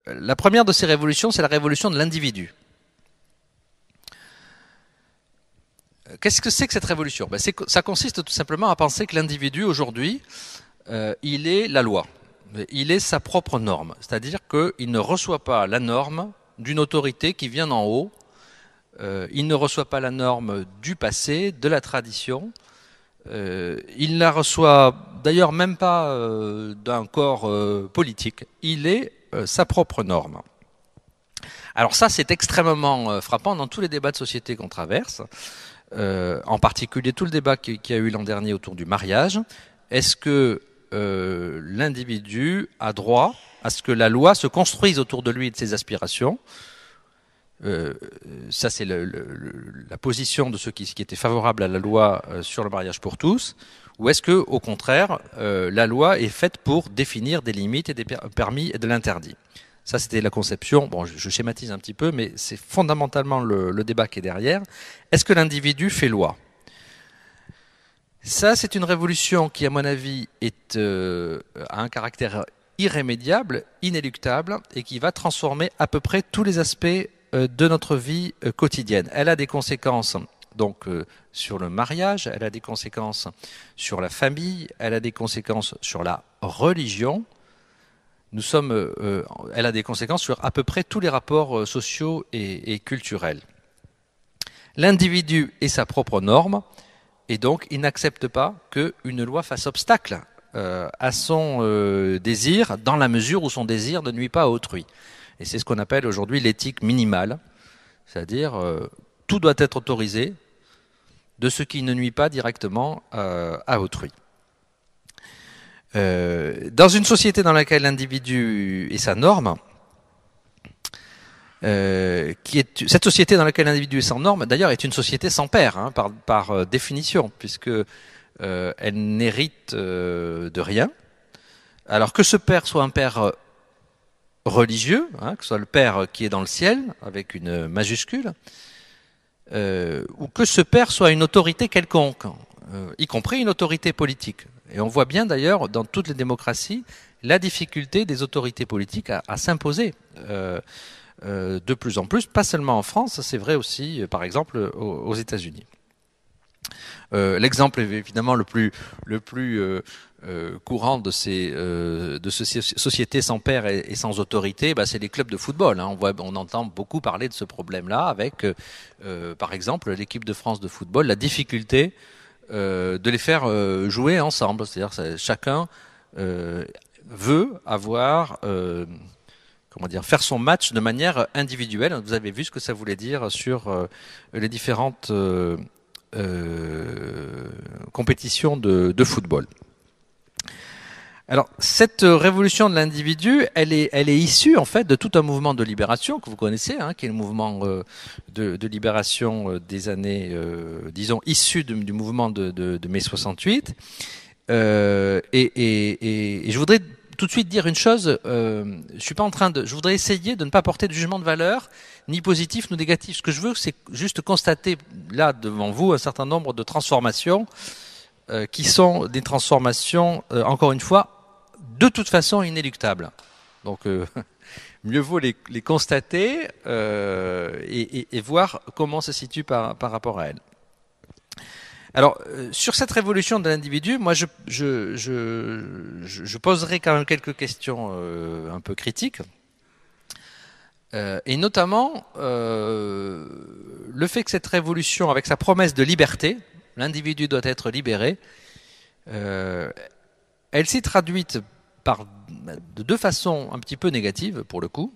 La première de ces révolutions, c'est la révolution de l'individu. Qu'est-ce que c'est que cette révolution? Ça consiste tout simplement à penser que l'individu, aujourd'hui, il est la loi. Il est sa propre norme. C'est-à-dire qu'il ne reçoit pas la norme d'une autorité qui vient d'en haut. Il ne reçoit pas la norme du passé, de la tradition. Il ne la reçoit d'ailleurs même pas d'un corps politique. Il est sa propre norme. Alors ça, c'est extrêmement frappant dans tous les débats de société qu'on traverse. En particulier tout le débat qui a eu l'an dernier autour du mariage. Est-ce que l'individu a droit à ce que la loi se construise autour de lui et de ses aspirations? Ça, c'est la position de ceux qui étaient favorables à la loi sur le mariage pour tous. Ou est-ce que, au contraire, la loi est faite pour définir des limites et des permis et de l'interdit? Ça, c'était la conception. Bon, je schématise un petit peu, mais c'est fondamentalement le débat qui est derrière. Est-ce que l'individu fait loi? Ça, c'est une révolution qui, à mon avis, a un caractère irrémédiable, inéluctable, et qui va transformer à peu près tous les aspects de notre vie quotidienne. Elle a des conséquences donc sur le mariage, elle a des conséquences sur la famille, elle a des conséquences sur la religion. Elle a des conséquences sur à peu près tous les rapports sociaux et culturels. L'individu est sa propre norme, et donc il n'accepte pas qu'une loi fasse obstacle à son désir, dans la mesure où son désir ne nuit pas à autrui. Et c'est ce qu'on appelle aujourd'hui l'éthique minimale, c'est-à-dire tout doit être autorisé de ce qui ne nuit pas directement à autrui. Dans une société dans laquelle l'individu est sa norme, cette société dans laquelle l'individu est sans norme, d'ailleurs, est une société sans père, hein, par définition, puisque elle n'hérite de rien. Alors que ce père soit un père religieux, hein, que ce soit le père qui est dans le ciel, avec une majuscule, ou que ce père soit une autorité quelconque, y compris une autorité politique. Et on voit bien d'ailleurs dans toutes les démocraties la difficulté des autorités politiques à s'imposer de plus en plus, pas seulement en France, c'est vrai aussi par exemple aux États-Unis. L'exemple évidemment le plus courant de ces sociétés sans père et sans autorité, c'est les clubs de football. Hein. On entend beaucoup parler de ce problème-là avec, par exemple, l'équipe de France de football, la difficulté de les faire jouer ensemble. C'est-à-dire chacun veut avoir, faire son match de manière individuelle. Vous avez vu ce que ça voulait dire sur les différentes compétitions de football. Alors, cette révolution de l'individu, elle est issue en fait de tout un mouvement de libération que vous connaissez, hein, qui est le mouvement de libération des années, disons, issu du mouvement de mai 68. Et je voudrais tout de suite dire une chose. Je voudrais essayer de ne pas porter de jugement de valeur, ni positif ni négatif. Ce que je veux, c'est juste constater là devant vous un certain nombre de transformations qui sont des transformations, encore une fois, de toute façon inéluctables. Donc, mieux vaut les constater et voir comment se situe par rapport à elles. Alors, sur cette révolution de l'individu, moi, je poserai quand même quelques questions un peu critiques. Et notamment, le fait que cette révolution, avec sa promesse de liberté, l'individu doit être libéré, elle s'est traduite de deux façons un petit peu négatives, pour le coup.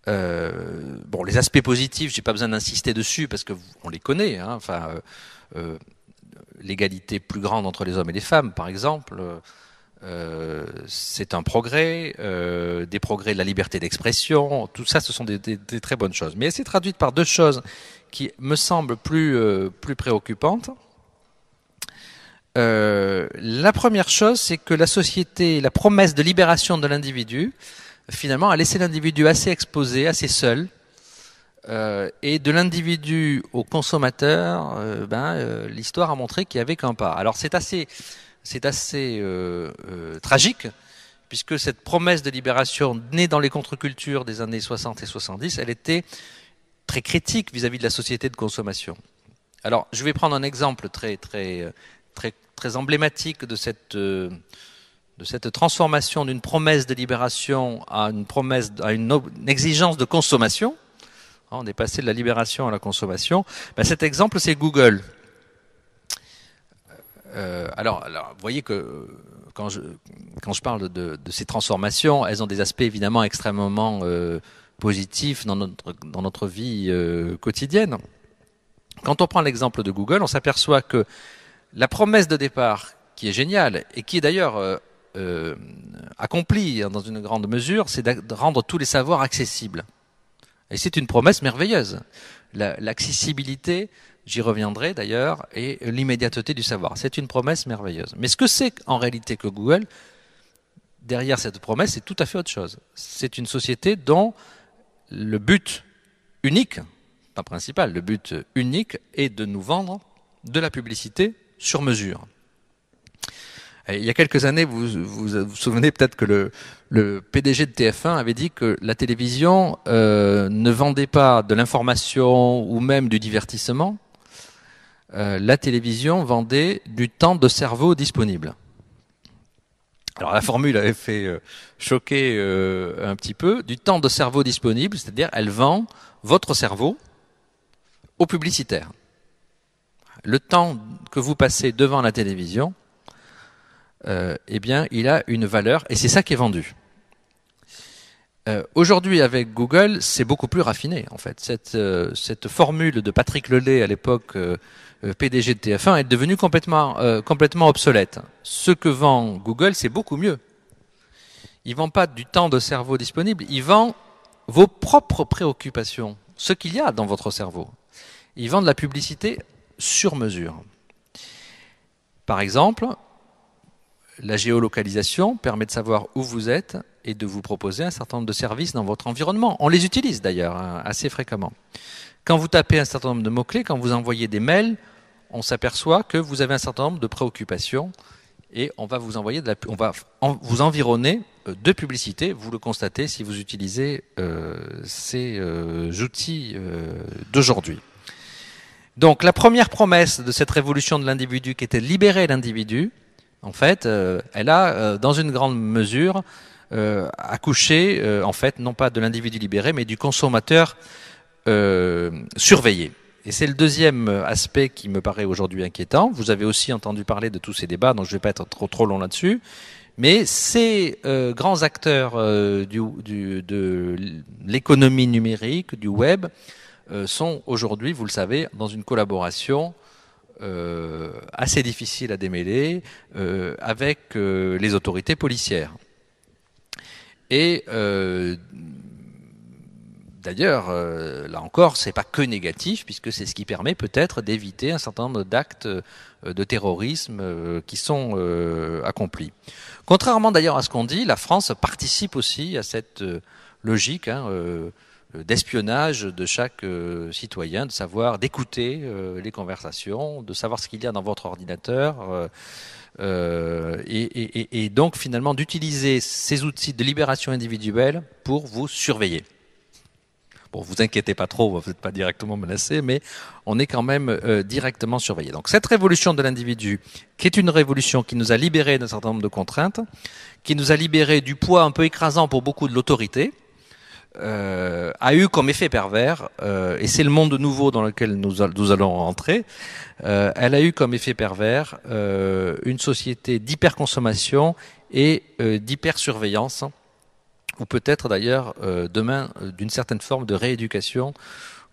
Les aspects positifs, j'ai pas besoin d'insister dessus parce que on les connaît. Hein, l'égalité plus grande entre les hommes et les femmes, par exemple, c'est un progrès. Des progrès de la liberté d'expression, tout ça, ce sont des très bonnes choses. Mais elle s'est traduite par deux choses qui me semblent plus préoccupantes. La première chose, c'est que la société, la promesse de libération de l'individu, finalement, a laissé l'individu assez exposé, assez seul, et de l'individu au consommateur, l'histoire a montré qu'il n'y avait qu'un pas. Alors c'est assez tragique, puisque cette promesse de libération née dans les contre-cultures des années 60 et 70, elle était très critique vis-à-vis de la société de consommation. Alors, je vais prendre un exemple très emblématique de cette transformation d'une promesse de libération à une exigence de consommation. On est passé de la libération à la consommation. Cet exemple, c'est Google. Alors, vous voyez que quand je parle de ces transformations, elles ont des aspects évidemment extrêmement positifs dans notre vie quotidienne. Quand on prend l'exemple de Google, on s'aperçoit que la promesse de départ, qui est géniale et qui est d'ailleurs accomplie dans une grande mesure, c'est de rendre tous les savoirs accessibles. Et c'est une promesse merveilleuse. L'accessibilité, j'y reviendrai d'ailleurs, et l'immédiateté du savoir. C'est une promesse merveilleuse. Mais ce que c'est en réalité que Google, derrière cette promesse, c'est tout à fait autre chose. C'est une société dont le but unique, pas principal, le but unique est de nous vendre de la publicité sur mesure. Et il y a quelques années, vous souvenez peut-être que le PDG de TF1 avait dit que la télévision ne vendait pas de l'information ou même du divertissement. La télévision vendait du temps de cerveau disponible. Alors la formule avait fait choquer un petit peu. Du temps de cerveau disponible, c'est-à-dire elle vend votre cerveau aux publicitaires. Le temps que vous passez devant la télévision, eh bien, il a une valeur et c'est ça qui est vendu. Aujourd'hui, avec Google, c'est beaucoup plus raffiné, en fait. Cette formule de Patrick Lelay, à l'époque PDG de TF1, est devenue complètement obsolète. Ce que vend Google, c'est beaucoup mieux. Il vend pas du temps de cerveau disponible, il vend vos propres préoccupations, ce qu'il y a dans votre cerveau. Il vend de la publicité sur mesure. Par exemple, la géolocalisation permet de savoir où vous êtes et de vous proposer un certain nombre de services dans votre environnement. On les utilise d'ailleurs assez fréquemment. Quand vous tapez un certain nombre de mots-clés, quand vous envoyez des mails, on s'aperçoit que vous avez un certain nombre de préoccupations et on va vous envoyer vous environner de publicité. Vous le constatez si vous utilisez ces outils d'aujourd'hui. Donc la première promesse de cette révolution de l'individu qui était de libérer l'individu, en fait, elle a, dans une grande mesure, accouché, en fait, non pas de l'individu libéré, mais du consommateur surveillé. Et c'est le deuxième aspect qui me paraît aujourd'hui inquiétant. Vous avez aussi entendu parler de tous ces débats, donc je ne vais pas être trop long là-dessus. Mais ces grands acteurs de l'économie numérique, du web, sont aujourd'hui, vous le savez, dans une collaboration assez difficile à démêler avec les autorités policières. Et d'ailleurs, là encore, c'est pas que négatif, puisque c'est ce qui permet peut-être d'éviter un certain nombre d'actes de terrorisme qui sont accomplis. Contrairement d'ailleurs à ce qu'on dit, la France participe aussi à cette logique d'espionnage de chaque citoyen, de savoir, d'écouter les conversations, de savoir ce qu'il y a dans votre ordinateur, et donc finalement d'utiliser ces outils de libération individuelle pour vous surveiller. Bon, vous inquiétez pas trop, vous n'êtes pas directement menacé, mais on est quand même directement surveillé. Donc cette révolution de l'individu, qui est une révolution qui nous a libérés d'un certain nombre de contraintes, qui nous a libérés du poids un peu écrasant pour beaucoup de l'autorité, a eu comme effet pervers, et c'est le monde nouveau dans lequel nous allons entrer, elle a eu comme effet pervers une société d'hyperconsommation et d'hypersurveillance, ou peut-être d'ailleurs demain d'une certaine forme de rééducation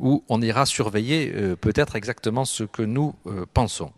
où on ira surveiller peut-être exactement ce que nous pensons.